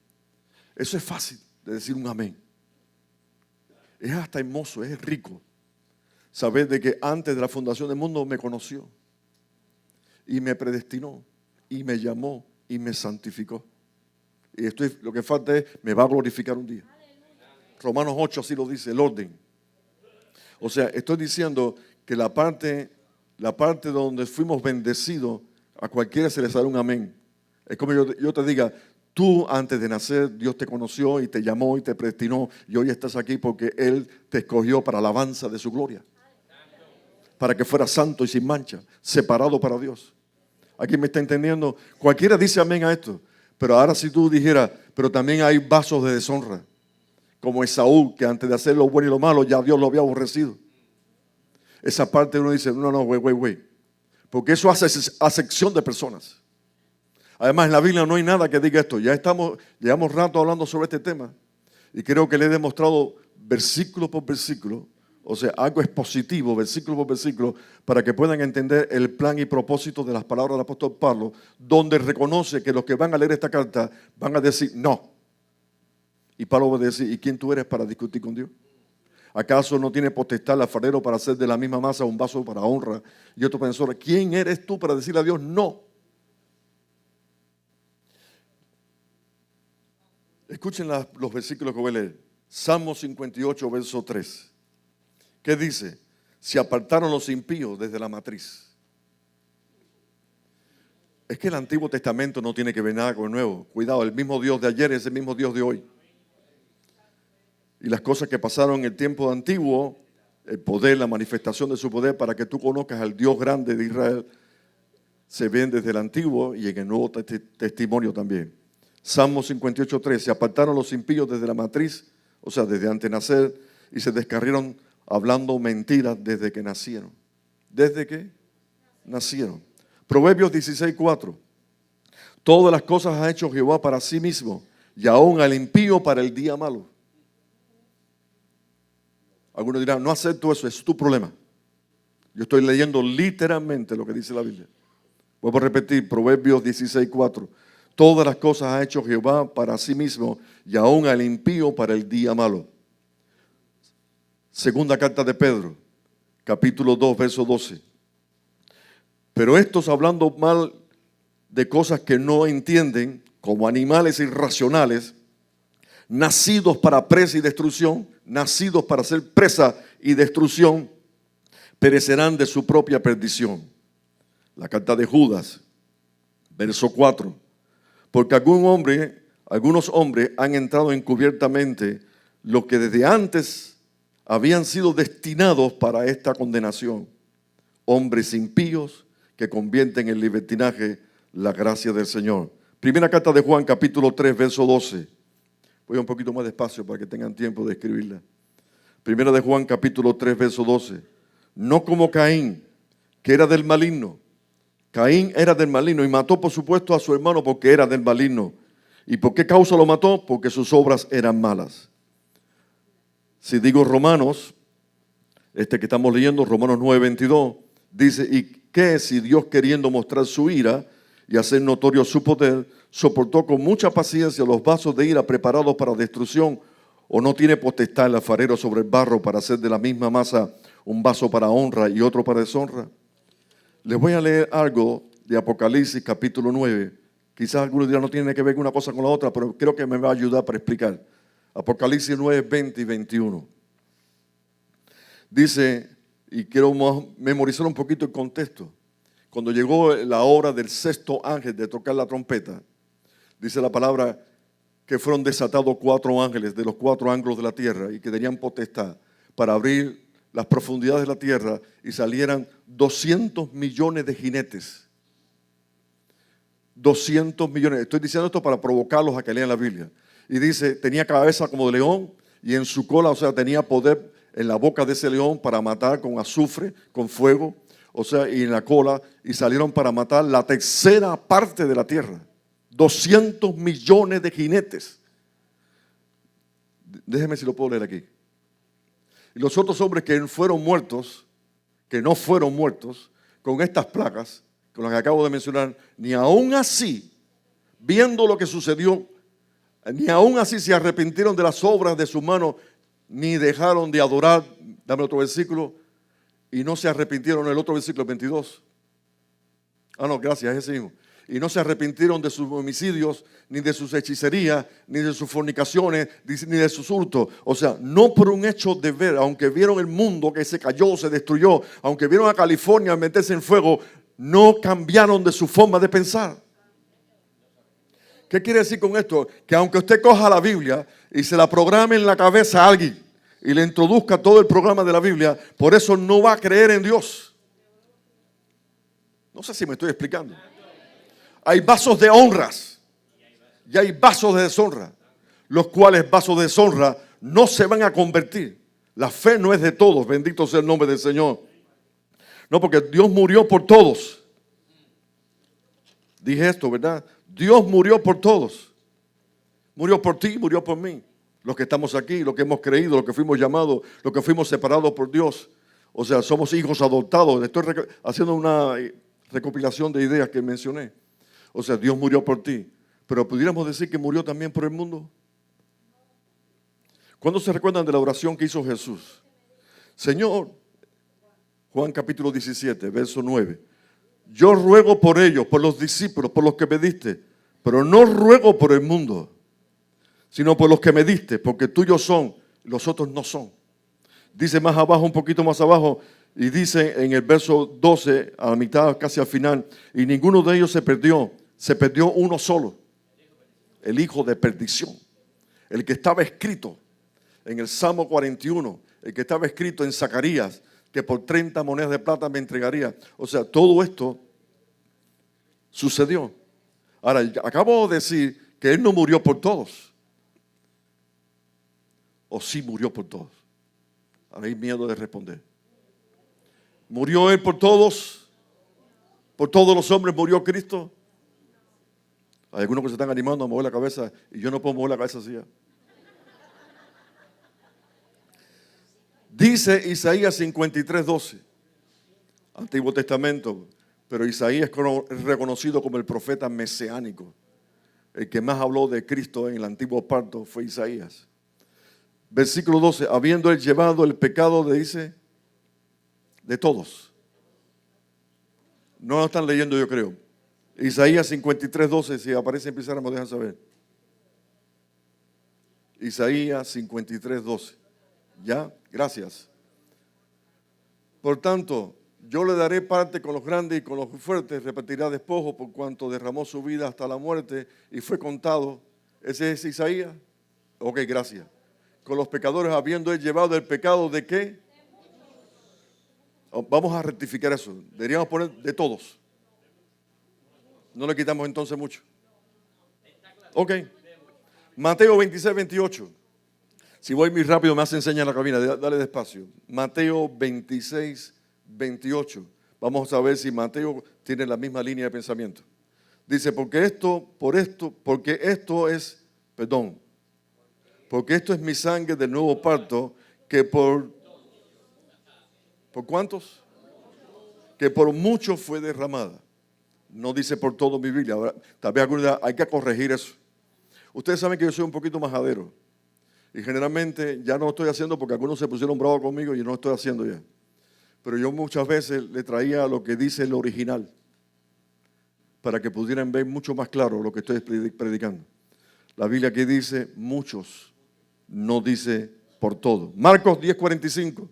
eso es fácil de decir un amén. Es hasta hermoso, es rico saber de que antes de la fundación del mundo me conoció y me predestinó y me llamó y me santificó. Y lo que falta es, me va a glorificar un día. Romanos 8 así lo dice, el orden. O sea, estoy diciendo que la parte donde fuimos bendecidos, a cualquiera se le sale un amén. Es como yo te diga, tú antes de nacer, Dios te conoció y te llamó y te predestinó y hoy estás aquí porque Él te escogió para la alabanza de su gloria. Para que fueras santo y sin mancha, separado para Dios. ¿Aquí me está entendiendo? Cualquiera dice amén a esto. Pero ahora si tú dijeras, pero también hay vasos de deshonra. Como Esaú, que antes de hacer lo bueno y lo malo, ya Dios lo había aborrecido. Esa parte uno dice, no, wait. Porque eso hace acepción de personas. Además, en la Biblia no hay nada que diga esto. Llevamos rato hablando sobre este tema. Y creo que le he demostrado versículo por versículo, o sea, algo expositivo, versículo por versículo, para que puedan entender el plan y propósito de las palabras del apóstol Pablo, donde reconoce que los que van a leer esta carta van a decir no. Y Pablo va a decir, ¿y quién tú eres para discutir con Dios? ¿Acaso no tiene potestad el alfarero para hacer de la misma masa un vaso para honra? Y otro pensó, ¿quién eres tú para decirle a Dios no? Escuchen los versículos que voy a leer. Salmo 58, verso 3. ¿Qué dice? Se apartaron los impíos desde la matriz. Es que el Antiguo Testamento no tiene que ver nada con el Nuevo. Cuidado, el mismo Dios de ayer es el mismo Dios de hoy. Y las cosas que pasaron en el tiempo antiguo, el poder, la manifestación de su poder para que tú conozcas al Dios grande de Israel, se ven desde el Antiguo y en el Nuevo Testimonio también. Salmo 58:3, se apartaron los impíos desde la matriz, o sea, desde antes de nacer, y se descarrieron hablando mentiras desde que nacieron. ¿Desde que nacieron? Proverbios 16:4, todas las cosas ha hecho Jehová para sí mismo, y aún al impío para el día malo. Algunos dirán, no acepto eso, es tu problema. Yo estoy leyendo literalmente lo que dice la Biblia. Vuelvo a repetir, Proverbios 16:4. Todas las cosas ha hecho Jehová para sí mismo, y aún al impío para el día malo. Segunda carta de Pedro, capítulo 2, verso 12. Pero estos, hablando mal de cosas que no entienden, como animales irracionales, nacidos para presa y destrucción, nacidos para ser presa y destrucción, perecerán de su propia perdición. La carta de Judas, verso 4. Porque algunos hombres han entrado encubiertamente, los que desde antes habían sido destinados para esta condenación. Hombres impíos que convierten en libertinaje la gracia del Señor. Primera carta de Juan, capítulo 3, verso 12. Voy un poquito más despacio para que tengan tiempo de escribirla. Primera de Juan, capítulo 3, verso 12. No como Caín, que era del maligno. Caín era del maligno y mató, por supuesto, a su hermano porque era del maligno. ¿Y por qué causa lo mató? Porque sus obras eran malas. Si digo Romanos, que estamos leyendo, Romanos 9:22, dice, ¿y qué si Dios, queriendo mostrar su ira y hacer notorio su poder, soportó con mucha paciencia los vasos de ira preparados para destrucción? ¿O no tiene potestad el alfarero sobre el barro para hacer de la misma masa un vaso para honra y otro para deshonra? Les voy a leer algo de Apocalipsis capítulo 9. Quizás algunos dirán no tiene que ver una cosa con la otra, pero creo que me va a ayudar para explicar. Apocalipsis 9, 20 y 21. Dice, y quiero memorizar un poquito el contexto. Cuando llegó la hora del sexto ángel de tocar la trompeta, dice la palabra que fueron desatados 4 ángeles de los 4 ángulos de la tierra y que tenían potestad para abrir las profundidades de la tierra y salieran 200 millones de jinetes. 200 millones. Estoy diciendo esto para provocarlos a que lean la Biblia. Y dice, tenía cabeza como de león y en su cola, o sea, tenía poder en la boca de ese león para matar con azufre, con fuego, o sea, y en la cola, y salieron para matar la tercera parte de la tierra. 200 millones de jinetes. Déjeme si lo puedo leer aquí. Y los otros hombres que fueron muertos, que no fueron muertos, con estas plagas, con las que acabo de mencionar, ni aún así, viendo lo que sucedió, ni aún así se arrepintieron de las obras de sus manos, ni dejaron de adorar. Dame otro versículo. Y no se arrepintieron, el otro versículo 22. Ah, no, gracias, ese mismo. Y no se arrepintieron de sus homicidios, ni de sus hechicerías, ni de sus fornicaciones, ni de sus hurtos. O sea, no por un hecho de ver, aunque vieron el mundo que se cayó, se destruyó, aunque vieron a California meterse en fuego, no cambiaron de su forma de pensar. ¿Qué quiere decir con esto? Que aunque usted coja la Biblia y se la programe en la cabeza a alguien y le introduzca todo el programa de la Biblia, por eso no va a creer en Dios. No sé si me estoy explicando. Hay vasos de honras y hay vasos de deshonra, los cuales vasos de deshonra no se van a convertir. La fe no es de todos, bendito sea el nombre del Señor. No, porque Dios murió por todos. Dije esto, ¿verdad? Dios murió por todos. Murió por ti, murió por mí. Los que estamos aquí, los que hemos creído, los que fuimos llamados, los que fuimos separados por Dios. O sea, somos hijos adoptados. Estoy haciendo una recopilación de ideas que mencioné. O sea, Dios murió por ti. Pero pudiéramos decir que murió también por el mundo. ¿Cuándo se recuerdan de la oración que hizo Jesús? Señor, Juan capítulo 17, verso 9. Yo ruego por ellos, por los discípulos, por los que me diste, pero no ruego por el mundo, sino por los que me diste, porque tuyos son, los otros no son. Dice más abajo, un poquito más abajo, Y dice en el verso 12, a la mitad, casi al final, y ninguno de ellos se perdió uno solo, el hijo de perdición, el que estaba escrito en el Salmo 41, el que estaba escrito en Zacarías, que por 30 monedas de plata me entregaría. O sea, todo esto sucedió. Ahora, acabo de decir que Él no murió por todos. ¿O sí murió por todos? Ahora hay miedo de responder. ¿Murió Él por todos? ¿Por todos los hombres murió Cristo? Hay algunos que se están animando a mover la cabeza y yo no puedo mover la cabeza así. Dice Isaías 53:12, Antiguo Testamento, pero Isaías es reconocido como el profeta mesiánico. El que más habló de Cristo en el antiguo pacto fue Isaías. Versículo 12, habiendo él llevado el pecado, dice, de todos. No lo están leyendo, yo creo. Isaías 53:12, si aparece en pizarra me dejan saber. Isaías 53:12. ¿Ya? Gracias. Por tanto, yo le daré parte con los grandes y con los fuertes, repetirá despojo por cuanto derramó su vida hasta la muerte y fue contado. ¿Ese es Isaías? Ok, gracias. Con los pecadores, habiendo él llevado el pecado de qué? Vamos a rectificar eso. Deberíamos poner de todos. No le quitamos entonces mucho. Ok. Mateo 26:28. Si voy muy rápido me hace enseñar en la cabina. Dale despacio. Mateo 26:28. Vamos a ver si Mateo tiene la misma línea de pensamiento. Dice, porque esto es mi sangre del nuevo pacto, que ¿por cuántos? Que por muchos fue derramada. No dice por todo mi Biblia. Ahora, tal vez hay que corregir eso. Ustedes saben que yo soy un poquito majadero. Y generalmente ya no lo estoy haciendo porque algunos se pusieron bravos conmigo y yo no lo estoy haciendo ya. Pero yo muchas veces le traía lo que dice el original para que pudieran ver mucho más claro lo que estoy predicando. La Biblia aquí dice muchos, no dice por todo. Marcos 10:45.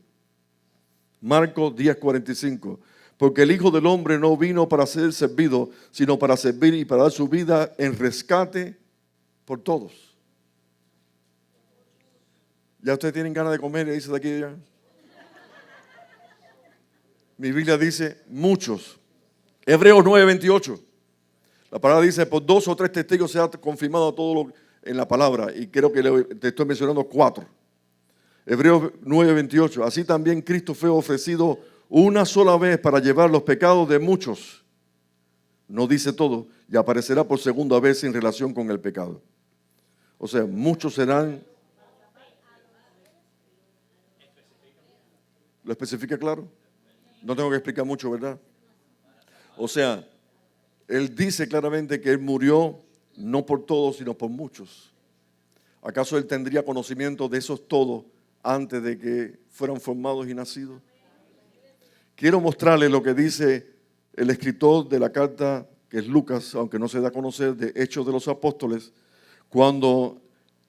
Marcos 10:45. Porque el Hijo del Hombre no vino para ser servido, sino para servir y para dar su vida en rescate por todos. ¿Ya ustedes tienen ganas de comer? Y dice de aquí ya. Mi Biblia dice muchos. Hebreos 9:28. La palabra dice, por 2 o 3 testigos se ha confirmado todo lo en la palabra. Y creo que te estoy mencionando 4. Hebreos 9:28. Así también Cristo fue ofrecido una sola vez para llevar los pecados de muchos. No dice todo. Y aparecerá por segunda vez en relación con el pecado. O sea, muchos serán. ¿Lo especifica claro? No tengo que explicar mucho, ¿verdad? O sea, Él dice claramente que Él murió no por todos, sino por muchos. ¿Acaso Él tendría conocimiento de esos todos antes de que fueran formados y nacidos? Quiero mostrarles lo que dice el escritor de la carta, que es Lucas, aunque no se da a conocer, de Hechos de los Apóstoles, cuando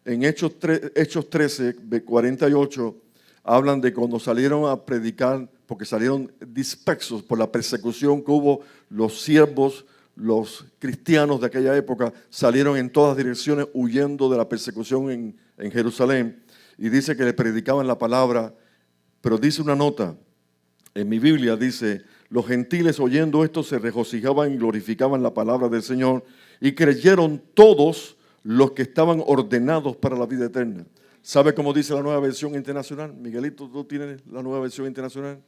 en Hechos 13, 48, hablan de cuando salieron a predicar, porque salieron dispersos por la persecución que hubo, los siervos, los cristianos de aquella época, salieron en todas direcciones huyendo de la persecución en Jerusalén. Y dice que le predicaban la palabra, pero dice una nota, en mi Biblia dice, los gentiles oyendo esto se regocijaban y glorificaban la palabra del Señor y creyeron todos los que estaban ordenados para la vida eterna. ¿Sabe cómo dice la Nueva Versión Internacional? Miguelito, ¿tú tienes la Nueva Versión Internacional?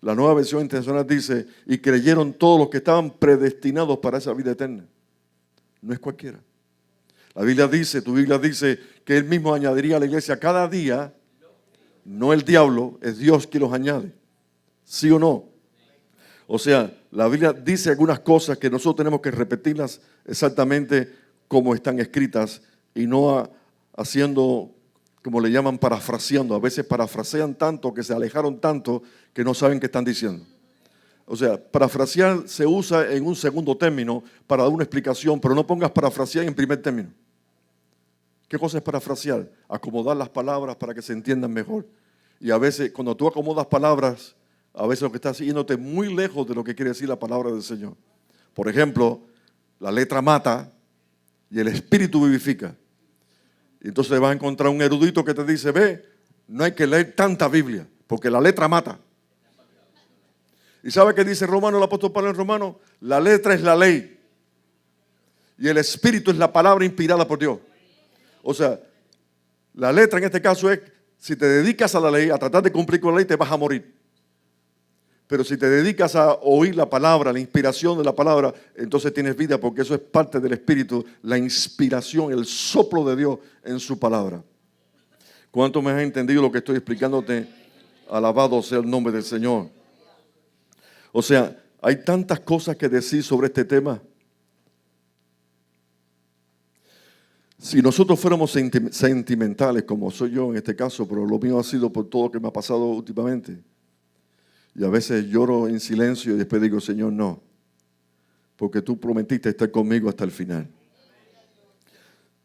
La Nueva Versión Internacional dice, y creyeron todos los que estaban predestinados para esa vida eterna. No es cualquiera. La Biblia dice, tu Biblia dice, que Él mismo añadiría a la iglesia cada día, no el diablo, es Dios quien los añade. ¿Sí o no? O sea, la Biblia dice algunas cosas que nosotros tenemos que repetirlas exactamente como están escritas y no haciendo, como le llaman, parafraseando. A veces parafrasean tanto que se alejaron tanto que no saben qué están diciendo. O sea, parafrasear se usa en un segundo término para dar una explicación, pero no pongas parafrasear en primer término. ¿Qué cosa es parafrasear? Acomodar las palabras para que se entiendan mejor. Y a veces cuando tú acomodas palabras a veces lo que estás yéndote muy lejos de lo que quiere decir la palabra del Señor. Por ejemplo, la letra mata y el espíritu vivifica. Y entonces vas a encontrar un erudito que te dice, ve, no hay que leer tanta Biblia, porque la letra mata. ¿Y sabe qué dice Romano, el apóstol Pablo en Romano? La letra es la ley y el espíritu es la palabra inspirada por Dios. O sea, la letra en este caso es, si te dedicas a la ley, a tratar de cumplir con la ley, te vas a morir. Pero si te dedicas a oír la palabra, la inspiración de la palabra, entonces tienes vida, porque eso es parte del espíritu, la inspiración, el soplo de Dios en su palabra. ¿Cuánto me has entendido lo que estoy explicándote? Alabado sea el nombre del Señor. O sea, hay tantas cosas que decir sobre este tema. Si nosotros fuéramos sentimentales, como soy yo en este caso, pero lo mío ha sido por todo lo que me ha pasado últimamente, y a veces lloro en silencio y después digo, Señor, no, porque tú prometiste estar conmigo hasta el final.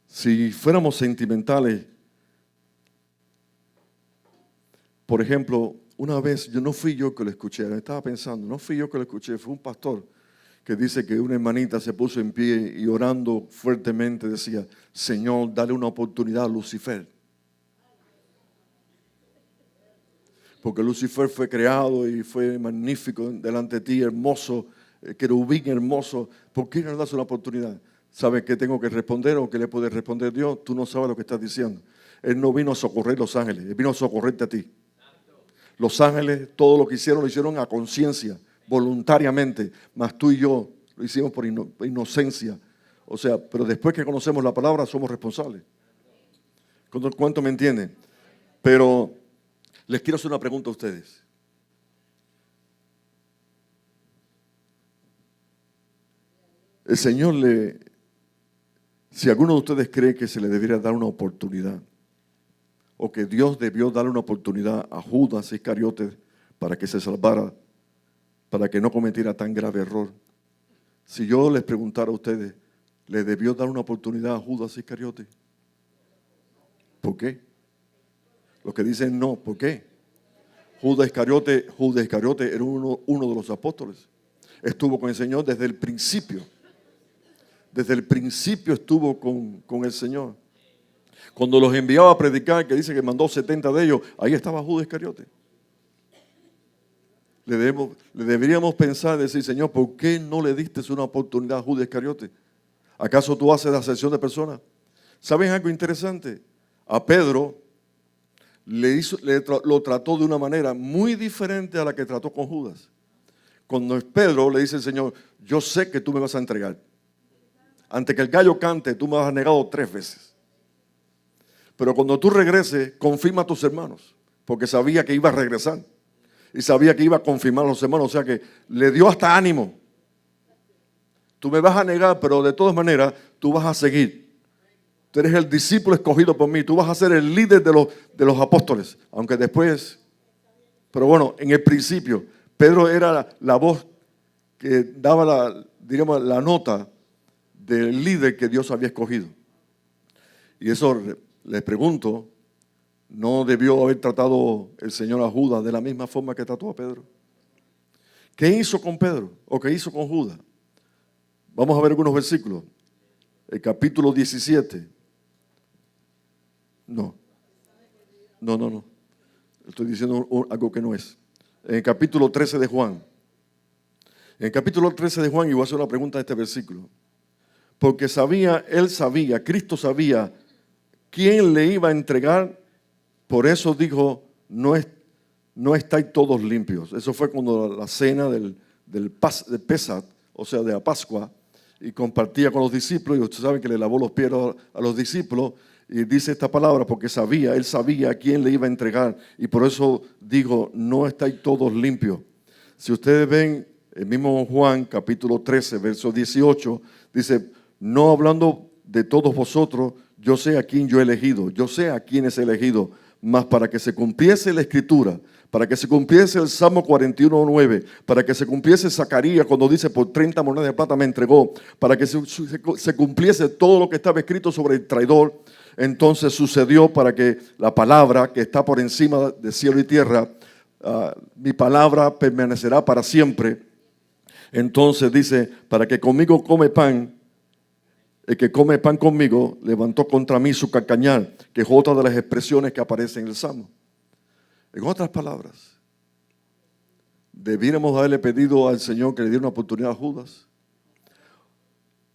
Si fuéramos sentimentales, por ejemplo, una vez, no fui yo que lo escuché, estaba pensando, no fui yo que lo escuché, fue un pastor que dice que una hermanita se puso en pie y orando fuertemente decía, Señor, dale una oportunidad a Lucifer. Porque Lucifer fue creado y fue magnífico delante de ti, hermoso, querubín hermoso. ¿Por qué no le das una oportunidad? ¿Sabes qué tengo que responder o qué le puede responder Dios? Tú no sabes lo que estás diciendo. Él no vino a socorrer los ángeles, Él vino a socorrerte a ti. Los ángeles, todo lo que hicieron, lo hicieron a conciencia, voluntariamente. Mas tú y yo lo hicimos por inocencia. O sea, pero después que conocemos la palabra, somos responsables. ¿Cuánto me entienden? Pero les quiero hacer una pregunta a ustedes. El Señor si alguno de ustedes cree que se le debería dar una oportunidad, o que Dios debió darle una oportunidad a Judas Iscariote para que se salvara, para que no cometiera tan grave error. Si yo les preguntara a ustedes, ¿le debió dar una oportunidad a Judas Iscariote? ¿Por qué? Los que dicen no, ¿por qué? Judas Iscariote era uno de los apóstoles. Estuvo con el Señor desde el principio. Desde el principio estuvo con el Señor. Cuando los enviaba a predicar, que dice que mandó 70 de ellos, ahí estaba Judas Iscariote. Le deberíamos pensar, decir, Señor, ¿por qué no le diste una oportunidad a Judas Iscariote? ¿Acaso tú haces la acepción de personas? ¿Saben algo interesante? A Pedro lo trató de una manera muy diferente a la que trató con Judas. Cuando Pedro le dice al Señor, yo sé que tú me vas a entregar. Antes que el gallo cante, tú me has negado 3 veces. Pero cuando tú regreses, confirma a tus hermanos, porque sabía que iba a regresar. Y sabía que iba a confirmar a los hermanos, o sea que le dio hasta ánimo. Tú me vas a negar, pero de todas maneras, tú vas a seguir. Tú eres el discípulo escogido por mí, tú vas a ser el líder de los apóstoles. Aunque después, pero bueno, en el principio, Pedro era la voz que daba la nota del líder que Dios había escogido. Y eso les pregunto, ¿no debió haber tratado el Señor a Judas de la misma forma que trató a Pedro? ¿Qué hizo con Pedro o qué hizo con Judas? Vamos a ver algunos versículos. El capítulo 17. No. Estoy diciendo algo que no es. En el capítulo 13 de Juan. En el capítulo 13 de Juan, y voy a hacer una pregunta de este versículo. Porque Cristo sabía quién le iba a entregar. Por eso dijo, no estáis todos limpios. Eso fue cuando la cena del Pesach, o sea, de la Pascua, y compartía con los discípulos, y ustedes saben que le lavó los pies a los discípulos, y dice esta palabra porque él sabía a quién le iba a entregar, y por eso dijo, no estáis todos limpios. Si ustedes ven el mismo Juan, capítulo 13, verso 18, dice, no hablando de todos vosotros, yo sé a quién yo he elegido, yo sé a quién es elegido, mas para que se cumpliese la Escritura, para que se cumpliese el Salmo 41:9, para que se cumpliese Zacarías cuando dice por 30 monedas de plata me entregó, para que se cumpliese todo lo que estaba escrito sobre el traidor, entonces sucedió para que la palabra que está por encima de cielo y tierra mi palabra permanecerá para siempre. Entonces dice, para que conmigo come pan, el que come pan conmigo levantó contra mí su calcañar, que es otra de las expresiones que aparece en el Salmo. En otras palabras, debiéramos haberle pedido al Señor que le diera una oportunidad a Judas.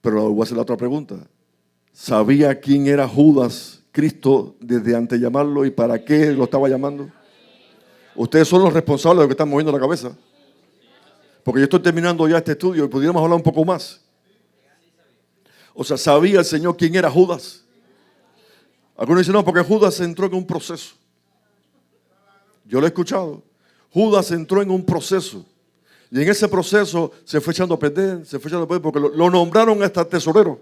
Pero voy a hacer la otra pregunta. ¿Sabía quién era Judas, Cristo, desde antes de llamarlo y para qué lo estaba llamando? Ustedes son los responsables de lo que están moviendo la cabeza. Porque yo estoy terminando ya este estudio y pudiéramos hablar un poco más. O sea, ¿sabía el Señor quién era Judas? Algunos dicen, no, porque Judas entró en un proceso. Yo lo he escuchado. Judas entró en un proceso. Y en ese proceso se fue echando a perder, porque lo nombraron hasta tesorero.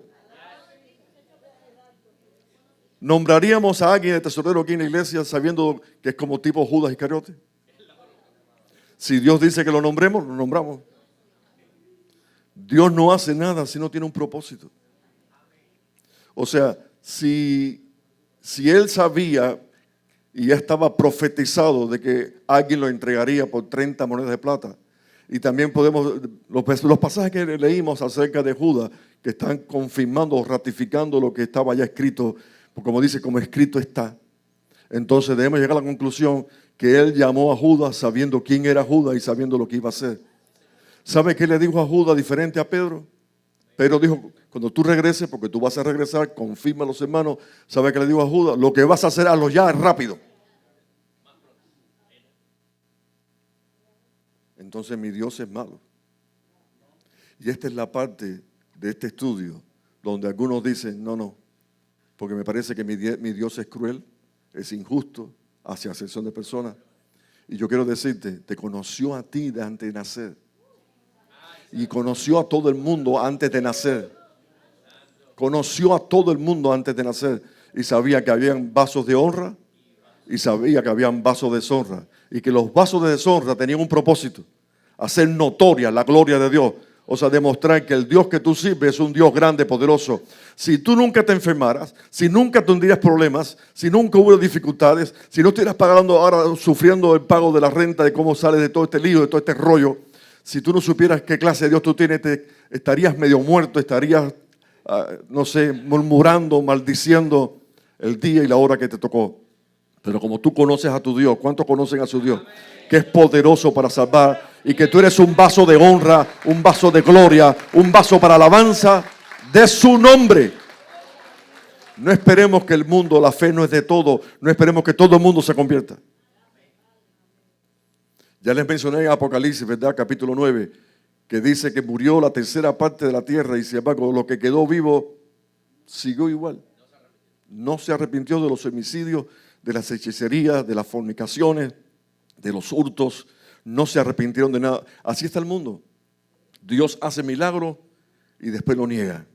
¿Nombraríamos a alguien de tesorero aquí en la iglesia sabiendo que es como tipo Judas Iscariote? Si Dios dice que lo nombremos, lo nombramos. Dios no hace nada si no tiene un propósito. O sea, si Él sabía y ya estaba profetizado de que alguien lo entregaría por 30 monedas de plata, y también podemos, los pasajes que leímos acerca de Judas, que están confirmando o ratificando lo que estaba ya escrito, como dice, como escrito está. Entonces debemos llegar a la conclusión que Él llamó a Judas sabiendo quién era Judas y sabiendo lo que iba a hacer. ¿Sabe qué le dijo a Judas diferente a Pedro? Pedro dijo, cuando tú regreses, porque tú vas a regresar, confirma a los hermanos. ¿Sabe qué le dijo a Judas? Lo que vas a hacer, hazlo ya, rápido. Entonces mi Dios es malo. Y esta es la parte de este estudio donde algunos dicen, no, porque me parece que mi Dios es cruel, es injusto hacia excepción de personas. Y yo quiero decirte, te conoció a ti de antes de nacer. Y conoció a todo el mundo antes de nacer. Conoció a todo el mundo antes de nacer. Y sabía que habían vasos de honra y sabía que habían vasos de deshonra. Y que los vasos de deshonra tenían un propósito. Hacer notoria la gloria de Dios. O sea, demostrar que el Dios que tú sirves es un Dios grande, poderoso. Si tú nunca te enfermaras, si nunca tendrías problemas, si nunca hubo dificultades, si no estuvieras pagando ahora, sufriendo el pago de la renta, de cómo sales de todo este lío, de todo este rollo, si tú no supieras qué clase de Dios tú tienes, estarías medio muerto, estarías, no sé, murmurando, maldiciendo el día y la hora que te tocó. Pero como tú conoces a tu Dios, ¿cuántos conocen a su Dios? Que es poderoso para salvar y que tú eres un vaso de honra, un vaso de gloria, un vaso para alabanza de su nombre. No esperemos que el mundo, la fe no es de todo, no esperemos que todo el mundo se convierta. Ya les mencioné en Apocalipsis, ¿verdad? Capítulo 9, que dice que murió la tercera parte de la tierra y sin embargo lo que quedó vivo siguió igual. No se arrepintió de los homicidios, de las hechicerías, de las fornicaciones, de los hurtos. No se arrepintieron de nada. Así está el mundo. Dios hace milagros y después lo niega.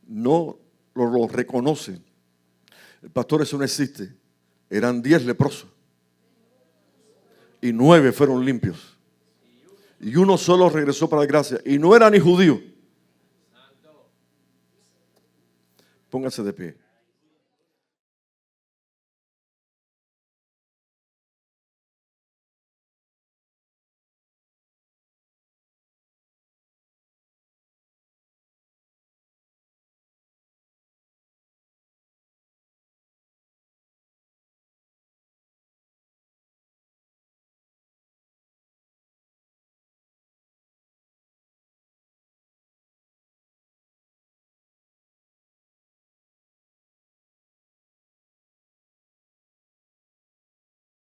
No lo reconoce. El pastor, eso no existe. Eran 10 leprosos. Y 9 fueron limpios. Y uno solo regresó para la gracia. Y no era ni judío. Póngase de pie.